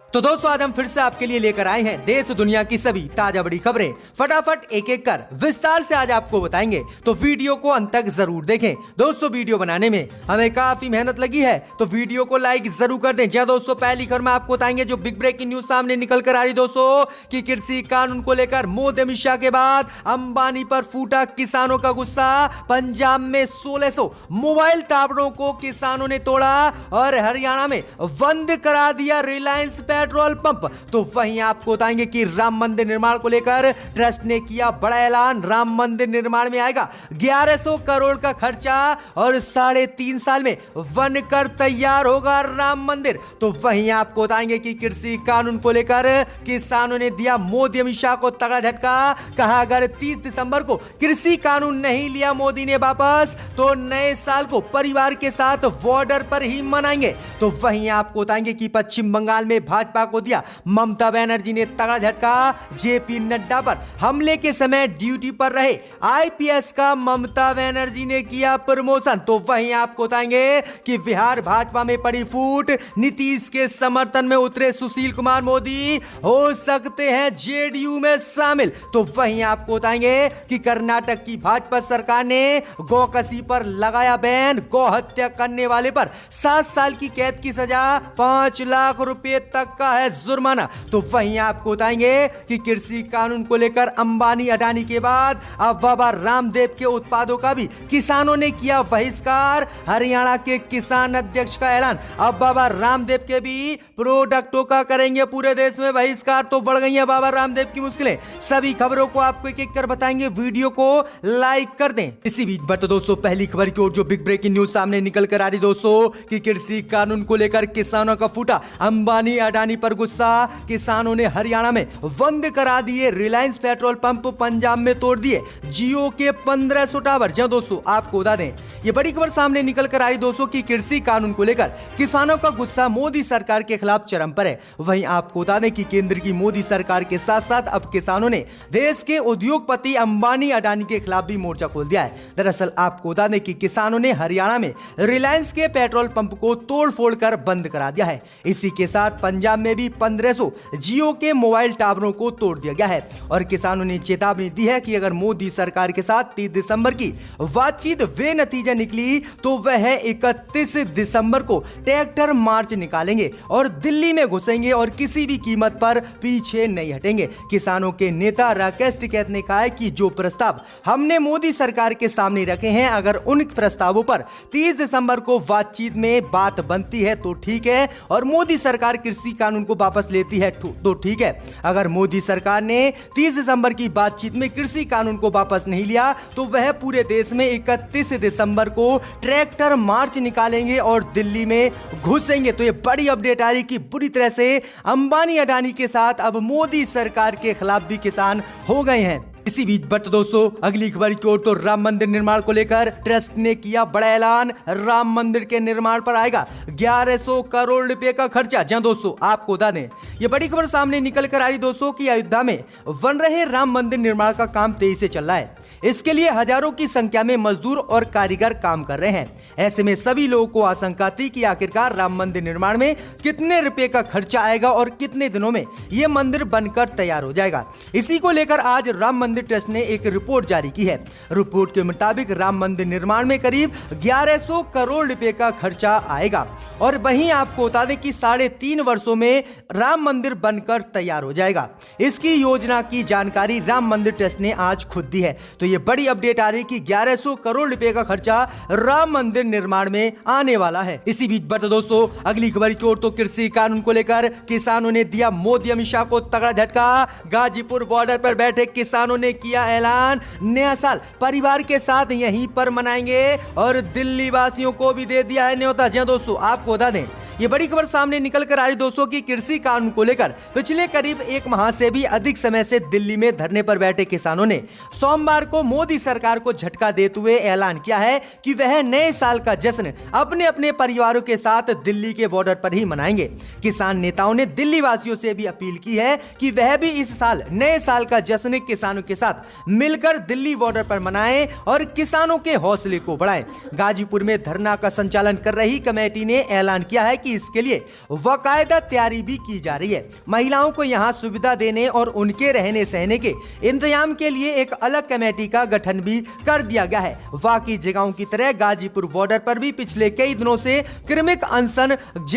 तो दोस्तों आज हम फिर से आपके लिए लेकर आए हैं देश दुनिया की सभी ताजा बड़ी खबरें। फटाफट एक एक कर विस्तार से आज आपको बताएंगे, तो वीडियो को अंत तक जरूर देखें। दोस्तों वीडियो बनाने में हमें काफी मेहनत लगी है, तो वीडियो को लाइक जरूर कर दें। जहाँ दोस्तों पहली खबर में आपको बताएंगे जो बिग ब्रेकिंग न्यूज सामने निकल कर आ रही दोस्तों कि कृषि कानून को लेकर मोदी अमित शाह के बाद अंबानी पर फूटा किसानों का गुस्सा। पंजाब में 1600 मोबाइल टावरों को किसानों ने तोड़ा और हरियाणा में बंद करा दिया रिलायंस पेट्रोल पंप। तो वहीं आपको बताएंगे कि राम मंदिर निर्माण को लेकर ट्रस्ट ने किया बड़ा ऐलान। राम मंदिर निर्माण में आएगा 1100 करोड़ का खर्चा और 3.5 साल में बनकर तैयार होगा राम मंदिर। तो वहीं आपको बताएंगे कि कृषि कानून को लेकर किसानों ने दिया मोदी अमित शाह को तगड़ा झटका। कहा अगर 30 दिसंबर को कृषि कानून नहीं लिया मोदी ने वापस तो नए साल को परिवार के साथ बॉर्डर पर ही मनाएंगे। तो वहीं आपको बताएंगे कि पश्चिम बंगाल में भाजपा को दिया ममता बनर्जी ने तगड़ा झटका। जेपी नड्डा पर हमले के समय ड्यूटी पर रहे आईपीएस का ममता बनर्जी ने किया प्रमोशन। तो वहीं आपको बताएंगे कि बिहार भाजपा में पड़ी फूट, नीतीश के समर्थन में उतरे सुशील कुमार मोदी हो सकते हैं जेडीयू में शामिल। तो वहीं आपको बताएंगे कि कर्नाटक की भाजपा सरकार ने गौकसी पर लगाया बैन। गौ हत्या करने वाले पर 7 साल की कैद की सजा, 5 लाख रुपए तक का है जुर्माना। तो वहीं आपको बताएंगे कि कृषि कानून को लेकर अंबानी अडानी के बाद अब बाबा रामदेव के उत्पादों का भी किसानों ने किया बहिष्कार। हरियाणा के किसान अध्यक्ष का ऐलान, अब बाबा रामदेव के भी प्रोडक्टों का करेंगे पूरे देश में बहिष्कार। तो बढ़ गई है बाबा रामदेव की मुश्किलें। सभी खबरों को आपको एक एक कर बताएंगे, वीडियो को लाइक कर दें। इसी बीच बट दोस्तों पहली खबर की ओर जो बिग ब्रेकिंग न्यूज सामने निकल कर आ रही दोस्तों कि कृषि कानून को लेकर किसानों का फूटा अंबानी अडानी पर गुस्सा। किसानों ने हरियाणा में बंद करा दिए रिलायंस पेट्रोल पंप, पंजाब में तोड़ दिए जियो के 1500 टावर। जहां दोस्तों आपको बता दें ये बड़ी खबर सामने निकल कर आई दोस्तों कि कृषि कानून को लेकर किसानों का गुस्सा मोदी सरकार के खिलाफ चरम पर है। वहीं आपको बता दें कि केंद्र की मोदी सरकार के साथ साथ अब किसानों ने देश के उद्योगपति अंबानी अडानी के खिलाफ भी मोर्चा खोल दिया है। दरअसल आपको बता दें कि किसानों ने हरियाणा में रिलायंस के पेट्रोल पंप को तोड़फोड़ कर बंद करा दिया है। इसी के साथ पंजाब में भी 1500 जियो के मोबाइल टावरों को तोड़ दिया गया है और किसानों ने चेतावनी दी है कि अगर मोदी सरकार के साथ 30 दिसंबर की बातचीत बेनतीजा निकली तो वह 31 दिसंबर को ट्रैक्टर मार्च निकालेंगे और दिल्ली में घुसेंगे और किसी भी कीमत पर पीछे नहीं हटेंगे। किसानों के नेता राकेश टिकैत ने कहा है कि जो प्रस्ताव हमने मोदी सरकार के सामने रखे हैं, अगर उन प्रस्तावों पर 30 दिसंबर को बातचीत में बात बनती है तो ठीक है और मोदी सरकार कृषि कानून को वापस लेती है तो ठीक है। अगर मोदी सरकार ने 30 दिसंबर की बातचीत में कृषि कानून को वापस नहीं लिया तो वह पूरे देश में 31 दिसंबर को ट्रैक्टर मार्च निकालेंगे और दिल्ली में घुसेंगे। तो ये बड़ी अपडेट आ रही कि बुरी तरह से अंबानी अडानी के साथ अब मोदी सरकार के खिलाफ भी किसान हो गए हैं। इसी बीच बट दोस्तों अगली खबर की ओर तो राम मंदिर निर्माण को लेकर ट्रस्ट ने किया बड़ा ऐलान। राम मंदिर के निर्माण पर आएगा 1100 करोड़ रुपए का खर्चा। जहां दोस्तों आपको बता दें ये बड़ी खबर सामने निकल कर आ रही दोस्तों कि अयोध्या में बन रहे राम मंदिर निर्माण का काम तेजी से चल रहा है। इसके लिए हजारों की संख्या में मजदूर और कारीगर काम कर रहे हैं। ऐसे में सभी लोगों को आशंका थी कि आखिरकार राम मंदिर निर्माण में कितने रुपए का खर्चा आएगा और कितने दिनों में यह मंदिर बनकर तैयार हो जाएगा। इसी को लेकर आज राम मंदिर ट्रस्ट ने एक रिपोर्ट जारी की है। रिपोर्ट के मुताबिक राम मंदिर निर्माण में करीब 1100 करोड़ रुपए का खर्चा आएगा और वहीं आपको बता दें कि 3.5 वर्षों में राम मंदिर बनकर तैयार हो जाएगा। इसकी योजना की जानकारी राम मंदिर ट्रस्ट ने आज खुद दी है। तो ये बड़ी अपडेट आ रही कि 1100 करोड़ रुपए का खर्चा राम मंदिर निर्माण में आने वाला है। इसी बीच बट दोस्तों अगली खबर की ओर तो कृषि कानून को लेकर किसानों ने दिया मोदी अमित शाह को तगड़ा झटका। गाजीपुर बॉर्डर पर बैठे किसानों ने किया ऐलान, नया साल परिवार के साथ यहीं पर मनाएंगे और दिल्ली वासियों को भी दे दिया है न्योता। जहां दोस्तों आपको बता दें ये बड़ी खबर सामने निकल कर आ रही दोस्तों की कृषि कानून को लेकर पिछले करीब 1 माह से भी अधिक समय से दिल्ली में धरने पर बैठे किसानों ने सोमवार को मोदी सरकार को झटका देते हुए ऐलान किया है कि वह नए साल का जश्न अपने अपने परिवारों के साथ दिल्ली के बॉर्डर पर ही मनाएंगे। किसान नेताओं ने दिल्ली वासियों से भी अपील की है कि वह भी इस साल नए साल का जश्न किसानों के साथ मिलकर दिल्ली बॉर्डर पर मनाएं और किसानों के हौसले को बढ़ाएं। गाजीपुर में धरना का संचालन कर रही कमेटी ने ऐलान किया है कि इसके लिए बाकायदा तैयारी भी की जा रही है। महिलाओं को यहाँ सुविधा देने और उनके रहने सहने के इंतजाम के लिए एक अलग कमेटी का गठन भी कर दिया गया है। बाकी जगहों की तरह गाजीपुर बॉर्डर पर भी पिछले कई दिनों से क्रमिक अनशन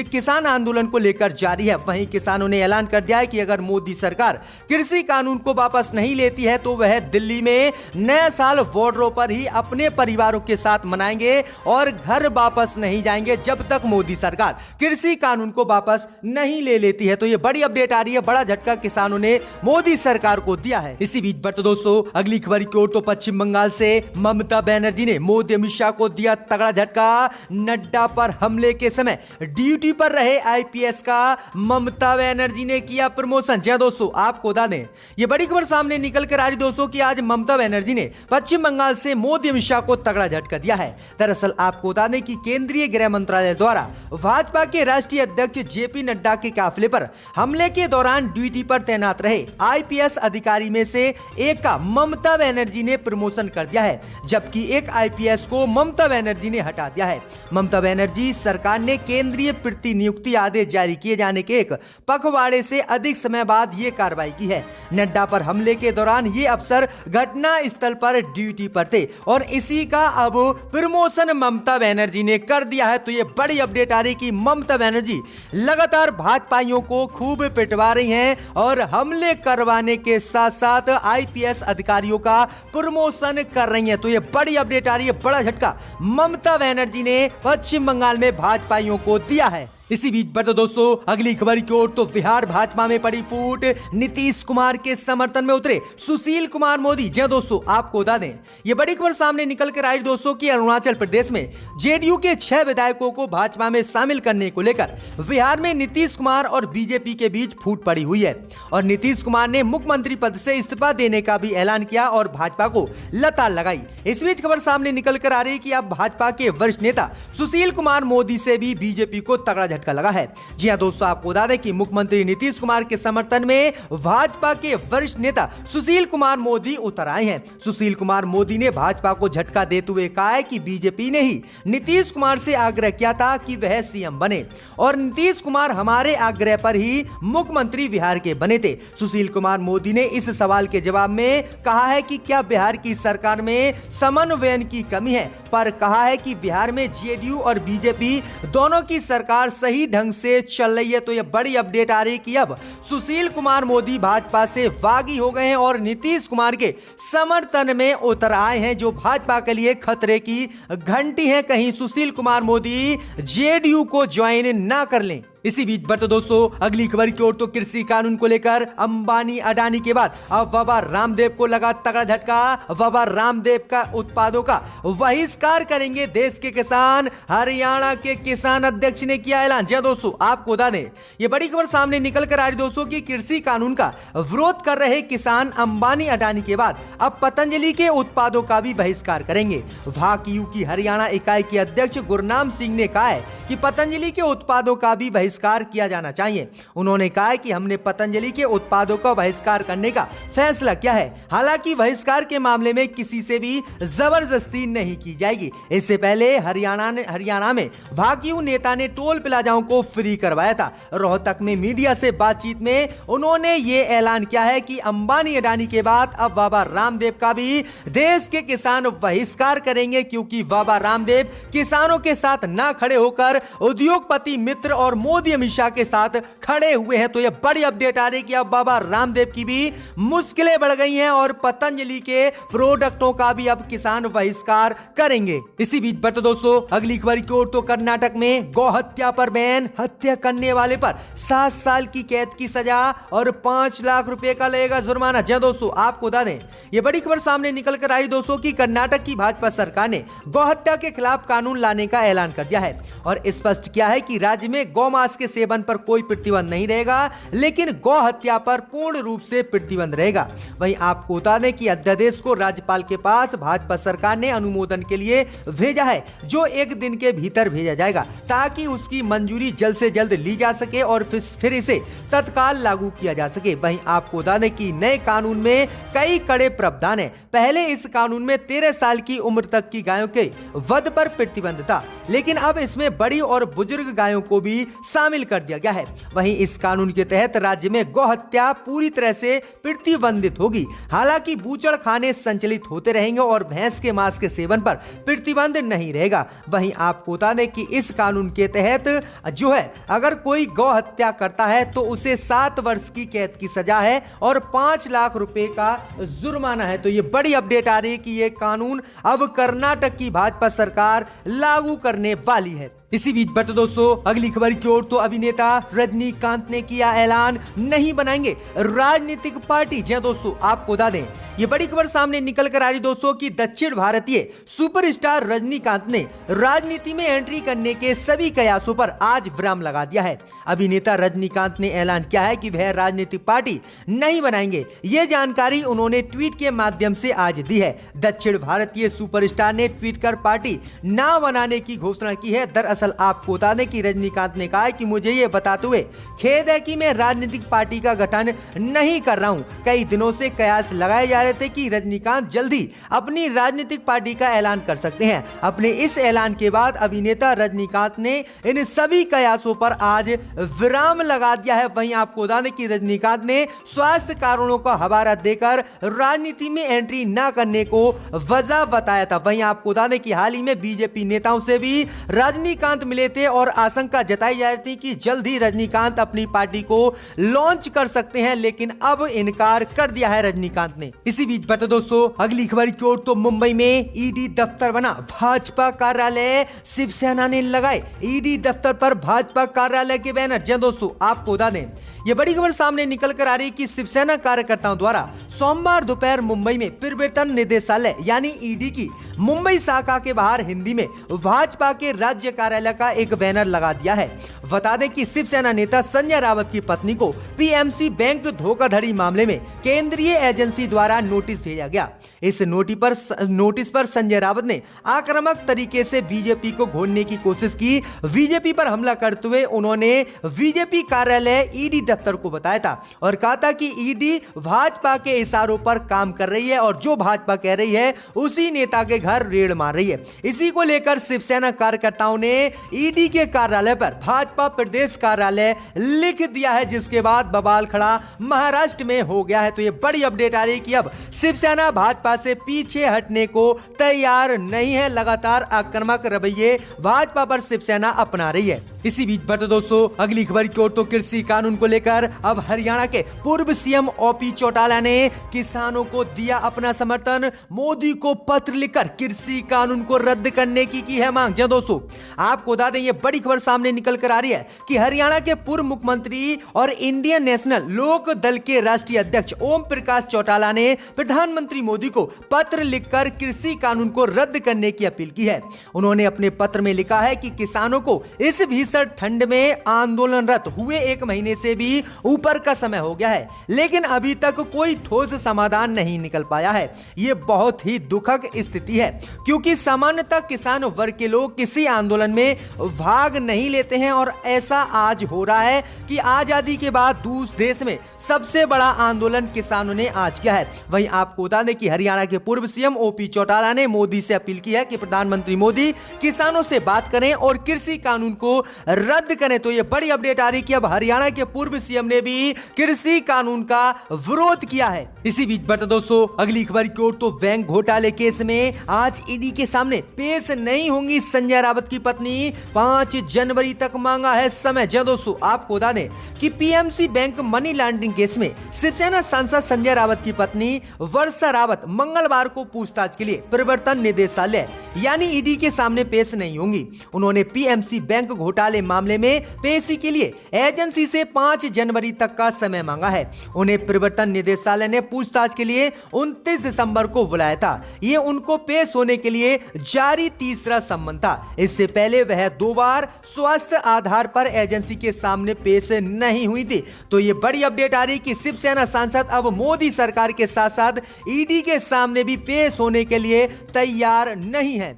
किसान आंदोलन को लेकर जारी है। वहीं किसानों ने ऐलान कर दिया है कि अगर मोदी सरकार कृषि कानून को वापस नहीं लेती है तो वह दिल्ली में नया साल बॉर्डरों पर ही अपने परिवारों के साथ मनाएंगे और घर वापस नहीं जाएंगे जब तक मोदी सरकार कृषि कानून को वापस नहीं ले लेती है। तो ये बड़ी अपडेट आ रही है, बड़ा झटका किसानों ने मोदी सरकार को दिया है। इसी बीच बढ़ते दोस्तों अगली खबर की ओर तो पश्चिम बंगाल से ममता बनर्जी ने मोदी अमित शाह को दिया तगड़ा झटका। नड्डा पर हमले के समय ड्यूटी पर रहे आईपीएस का ममता बनर्जी ने किया प्रमोशन। जी दोस्तों, आपको बता दें ये बड़ी खबर सामने निकल कर आ रही दोस्तों कि आज ममता बनर्जी ने पश्चिम बंगाल से मोदी अमित शाह को तगड़ा झटका दिया है। दरअसल आपको बता दें कि केंद्रीय गृह मंत्रालय द्वारा भाजपा के राष्ट्रीय अध्यक्ष जेपी नड्डा के काफिले पर हमले के दौरान ड्यूटी पर तैनात रहे आईपीएस अधिकारी में से एक का ममता बनर्जी ने प्रमोशन कर दिया है, जबकि एक आईपीएस को ममता बनर्जी ने हटा दिया है। ममता बनर्जी सरकार ने केंद्रीय प्रतिनियुक्ति आदेश जारी किए जाने के एक पखवाड़े से अधिक समय बाद यह कार्रवाई की है। नड्डा पर हमले के दौरान ये अफसर घटना स्थल पर ड्यूटी पर थे और इसी का अब प्रमोशन ममता बनर्जी ने कर दिया है। तो ये बड़ी अपडेट आ रही कि ममता बनर्जी लगातार भाजपाइयों को खूब पिटवा रही हैं और हमले करवाने के साथ साथ आईपीएस अधिकारियों का प्रमोशन कर रही हैं। तो ये बड़ी अपडेट आ रही है, बड़ा झटका ममता बनर्जी ने पश्चिम बंगाल में भाजपाइयों को दिया है। इसी बीच बढ़ते दोस्तों अगली खबर की ओर तो बिहार भाजपा में पड़ी फूट, नीतीश कुमार के समर्थन में उतरे सुशील कुमार मोदी। जी दोस्तों, आपको बता दें ये बड़ी खबर सामने निकल कर आई दोस्तों कि अरुणाचल प्रदेश में जेडीयू के 6 विधायकों को भाजपा में शामिल करने को लेकर बिहार में नीतीश कुमार और बीजेपी के बीच फूट पड़ी हुई है और नीतीश कुमार ने मुख्यमंत्री पद से इस्तीफा देने का भी ऐलान किया और भाजपा को लताड़ लगाई। इस बीच खबर सामने निकल कर आ रही है कि अब भाजपा के वरिष्ठ नेता सुशील कुमार मोदी से भी बीजेपी को तगड़ा झटका लगा है। जी हां दोस्तों, आपको बता दें कि मुख्यमंत्री नीतीश कुमार के समर्थन में भाजपा के वरिष्ठ नेता सुशील कुमार मोदी उतर आए हैं। सुशील कुमार मोदी ने भाजपा को झटका देते हुए कहा है कि बीजेपी ने ही नीतीश कुमार से आग्रह किया था कि वह सीएम बने और नीतीश कुमार हमारे आग्रह पर ही मुख्यमंत्री बिहार के बने थे। सुशील कुमार मोदी ने इस सवाल के जवाब में कहा है कि क्या बिहार की सरकार में समन्वयन की कमी है, पर कहा है कि बिहार में जेडीयू और बीजेपी दोनों की सरकार सही ढंग से चल रही है। तो यह बड़ी अपडेट आ रही है कि अब सुशील कुमार मोदी भाजपा से बागी हो गए हैं और नीतीश कुमार के समर्थन में उतर आए हैं, जो भाजपा के लिए खतरे की घंटी है। कहीं सुशील कुमार मोदी जेडीयू को ज्वाइन ना कर लें। इसी बीच बढ़ते दोस्तों अगली खबर की ओर तो कृषि कानून को लेकर अंबानी अडानी के बाद अब बाबा रामदेव को लगा तगड़ा झटका। बाबा रामदेव का उत्पादों का बहिष्कार करेंगे देश के किसान, हरियाणा के किसान अध्यक्ष ने किया ऐलान। जी दोस्तों, आपको बता दें ये बड़ी खबर सामने निकल कर आ रही दोस्तों कि कृषि कानून का विरोध कर रहे किसान अंबानी अडानी के बाद अब पतंजलि के उत्पादों का भी बहिष्कार करेंगे। भाकियू की हरियाणा इकाई के अध्यक्ष गुरनाम सिंह ने कहा है कि पतंजलि के उत्पादों का भी बहिष्कार किया जाना चाहिए। उन्होंने कहा है कि हमने पतंजलि के उत्पादों का बहिष्कार करने का फैसला किया है। हालांकि बहिष्कार के मामले में किसी से भी जबरदस्ती नहीं की जाएगी। इससे पहले हरियाणा में भाकियू नेता ने टोल प्लाजाओं को फ्री करवाया था। रोहतक में मीडिया से बातचीत में उन्होंने ये ऐलान किया है कि अंबानी अडानी के बाद अब बाबा रामदेव का भी देश के किसान बहिष्कार करेंगे, क्योंकि बाबा रामदेव किसानों के साथ ना खड़े होकर उद्योगपति मित्र और मोदी अमित शाह के साथ खड़े हुए हैं। तो यह बड़ी अपडेट आ रही है कि अब बाबा रामदेव की भी मुश्किलें बढ़ गई हैं और पतंजलि के प्रोडक्टों का भी अब किसान बहिष्कार करेंगे। इसी बीच बढ़ते दोस्तों अगली खबर की ओर तो कर्नाटक में गौ हत्या पर बैन, हत्या करने वाले पर 7 साल की कैद की सजा और 5 लाख रुपए का लगेगा जुर्माना। जी दोस्तों, आपको बता दें यह बड़ी खबर सामने निकल कर आई दोस्तों कि कर्नाटक की भाजपा सरकार ने गौ हत्या के खिलाफ कानून लाने का ऐलान कर दिया है और स्पष्ट किया है कि राज्य में गौ मांस मांस के सेवन पर कोई प्रतिबंध नहीं रहेगा, लेकिन गौ हत्या पर पूर्ण रूप से प्रतिबंध रहेगा। वहीं आपको बता दें कि अध्यादेश को राज्यपाल के पास भाजपा सरकार ने अनुमोदन के लिए भेजा है, जो 1 दिन के भीतर भेजा जाएगा ताकि उसकी मंजूरी जल्द से जल्द ली जा सके और फिर इसे तत्काल लागू किया जा सके। वहीं आपको बता दें कि नए कानून में कई कड़े प्रावधान है। पहले इस कानून में 13 साल की उम्र तक की गायों के वध पर प्रतिबंध था, लेकिन अब इसमें बड़ी और बुजुर्ग गायों को भी शामिल कर दिया गया है। वहीं इस कानून के तहत राज्य में गौ हत्या पूरी तरह से प्रतिबंधित होगी। हालांकि बूचड़ खाने संचालित होते रहेंगे और भैंस के मांस के सेवन पर प्रतिबंध नहीं रहेगा। वहीं आपको बता दें कि इस कानून के तहत जो है अगर कोई गौ हत्या करता है तो उसे 7 वर्ष की कैद की सजा है और 5 लाख रुपए का जुर्माना है। तो ये बड़ी अपडेट आ रही है कि ये कानून अब कर्नाटक की भाजपा सरकार लागू करने वाली है। इसी बीच बढ़ते दोस्तों अगली खबर की ओर, तो अभिनेता रजनीकांत ने किया ऐलान, नहीं बनाएंगे राजनीतिक पार्टी। जी दोस्तों, आपको बता दें ये बड़ी खबर सामने निकल कर आ रही दोस्तों कि दक्षिण भारतीय सुपरस्टार रजनीकांत ने राजनीति में एंट्री करने के सभी प्रयासों पर आज विराम लगा दिया है। अभिनेता रजनीकांत ने ऐलान किया है कि वह राजनीतिक पार्टी नहीं बनाएंगे। ये जानकारी उन्होंने ट्वीट के माध्यम से आज दी है। दक्षिण भारतीय सुपरस्टार ने ट्वीट कर पार्टी न बनाने की घोषणा की है। दरअसल आपको बता दें कि रजनीकांत ने कहा है कि मुझे ये बताते हुए खेद है कि मैं राजनीतिक पार्टी का गठन नहीं कर रहा हूं। कई दिनों से कयास लगाए जा रहे थे कि रजनीकांत जल्दी अपनी राजनीतिक पार्टी का ऐलान कर सकते हैं। अपने इस ऐलान के बाद अभिनेता रजनीकांत ने इन सभी कयासों पर आज विराम लगा दिया है। वहीं आपको बता दें कि रजनीकांत ने स्वास्थ्य कारणों का हवाला देकर राजनीति में एंट्री न करने को वजह बताया था। वहीं आपको बता दें कि हाल ही में बीजेपी नेताओं से भी रजनीकांत मिले थे और आशंका जताई जा रही थी कि जल्द ही रजनीकांत अपनी पार्टी को लॉन्च कर सकते हैं, लेकिन अब इनकार कर दिया है रजनीकांत ने। इसी बीच बढ़ते दोस्तों अगली खबर की ओर, तो मुंबई में ईडी दफ्तर बना भाजपा कार्यालय, शिवसेना ने लगाए ईडी दफ्तर पर भाजपा कार्यालय के बैनर। जी दोस्तों, आपको बता दें ये बड़ी खबर सामने निकल कर आ रही है कि शिवसेना कार्यकर्ताओं द्वारा सोमवार दोपहर मुंबई में प्रवर्तन निदेशालय यानी ईडी की मुंबई शाखा के बाहर हिंदी में भाजपा के राज्य कार्यालय का एक बैनर लगा दिया है। बता दें कि शिवसेना नेता संजय रावत की पत्नी को पीएमसी बैंक धोखाधड़ी मामले में केंद्रीय एजेंसी द्वारा नोटिस भेजा गया। इस नोटिस पर संजय रावत ने आक्रामक तरीके से बीजेपी को घोड़ने की कोशिश की। बीजेपी पर हमला करते हुए उन्होंने बीजेपी कार्यालय ईडी दफ्तर को बताया था और कहा था कि ईडी भाजपा के इशारों पर काम कर रही है और जो भाजपा कह रही है उसी नेता के घर रेड मार रही है। इसी को लेकर शिवसेना कार्यकर्ताओं ने ईडी के कार्यालय पर भाजपा प्रदेश कार्यालय लिख दिया है, जिसके बाद बवाल खड़ा महाराष्ट्र में हो गया है। तो ये बड़ी अपडेट आ रही है कि अब शिवसेना भाजपा से पीछे हटने को तैयार नहीं है। लगातार आक्रामक रवैये भाजपा पर शिवसेना अपना रही है। इसी बीच बढ़ते दोस्तों अगली खबर की ओर, तो कृषि कानून को लेकर अब हरियाणा के पूर्व सीएम ओपी चौटाला ने किसानों को दिया अपना समर्थन। मोदी को पत्र लिखकर कृषि कानून को रद्द करने की है मांग। जी दोस्तों, आपको बता दें ये बड़ी खबर सामने निकल कर आ रही है कि हरियाणा के पूर्व मुख्यमंत्री और इंडियन नेशनल लोक दल के राष्ट्रीय अध्यक्ष ओम प्रकाश चौटाला ने प्रधानमंत्री मोदी को पत्र लिखकर कृषि कानून को रद्द करने की अपील की है। उन्होंने अपने पत्र में लिखा है कि किसानों को इस भीषण ठंड में आंदोलनरत हुए 1 महीने से भी ऊपर का समय हो गया है, लेकिन अभी तक कोई ठोस समाधान नहीं निकल पाया है। ये बहुत ही दुखद स्थिति है क्योंकि सामान्यतः किसान वर्ग के लोग किसी आंदोलन में भाग नहीं लेते हैं और ऐसा आज हो रहा है कि आजादी के बाद देश में सबसे बड़ा आंदोलन किसानों ने आज किया है। वहीं आपको बता दें कि हरियाणा के पूर्व सीएम ओपी चौटाला ने मोदी से अपील की है कि प्रधानमंत्री मोदी किसानों से बात करें और कृषि कानून को रद्द करें। तो ये बड़ी अपडेट आ रही कि अब हरियाणा के पूर्व सीएम ने भी कृषि कानून का विरोध किया है। इसी बीच बढ़ते दोस्तों अगली खबर की ओर, तो बैंक घोटाले केस में आज ईडी के सामने पेश नहीं होंगी संजय रावत की पत्नी। 5 जनवरी तक मांगा है समय। जी दोस्तों, आपको बता दें कि PMC bank money laundering case में शिवसेना सांसद संजय रावत की पत्नी वर्षा रावत मंगलवार को पूछताछ के लिए प्रवर्तन निदेशालय यानी ईडी के सामने पेश नहीं होंगी। उन्होंने पीएमसी बैंक घोटाले मामले में पेशी के लिए एजेंसी से 5 जनवरी तक का समय मांगा है। उन्हें प्रवर्तन निदेशालय ने पूछताछ के लिए 29 दिसंबर को बुलाया था। ये उनको पेश होने के लिए जारी तीसरा सम्मन था। इससे पहले वह 2 बार स्वास्थ्य आधार पर एजेंसी के सामने पेश नहीं हुई थी। तो ये बड़ी अपडेट आ रही कि शिवसेना सांसद अब मोदी सरकार के साथ साथ ईडी के सामने भी पेश होने के लिए तैयार नहीं है।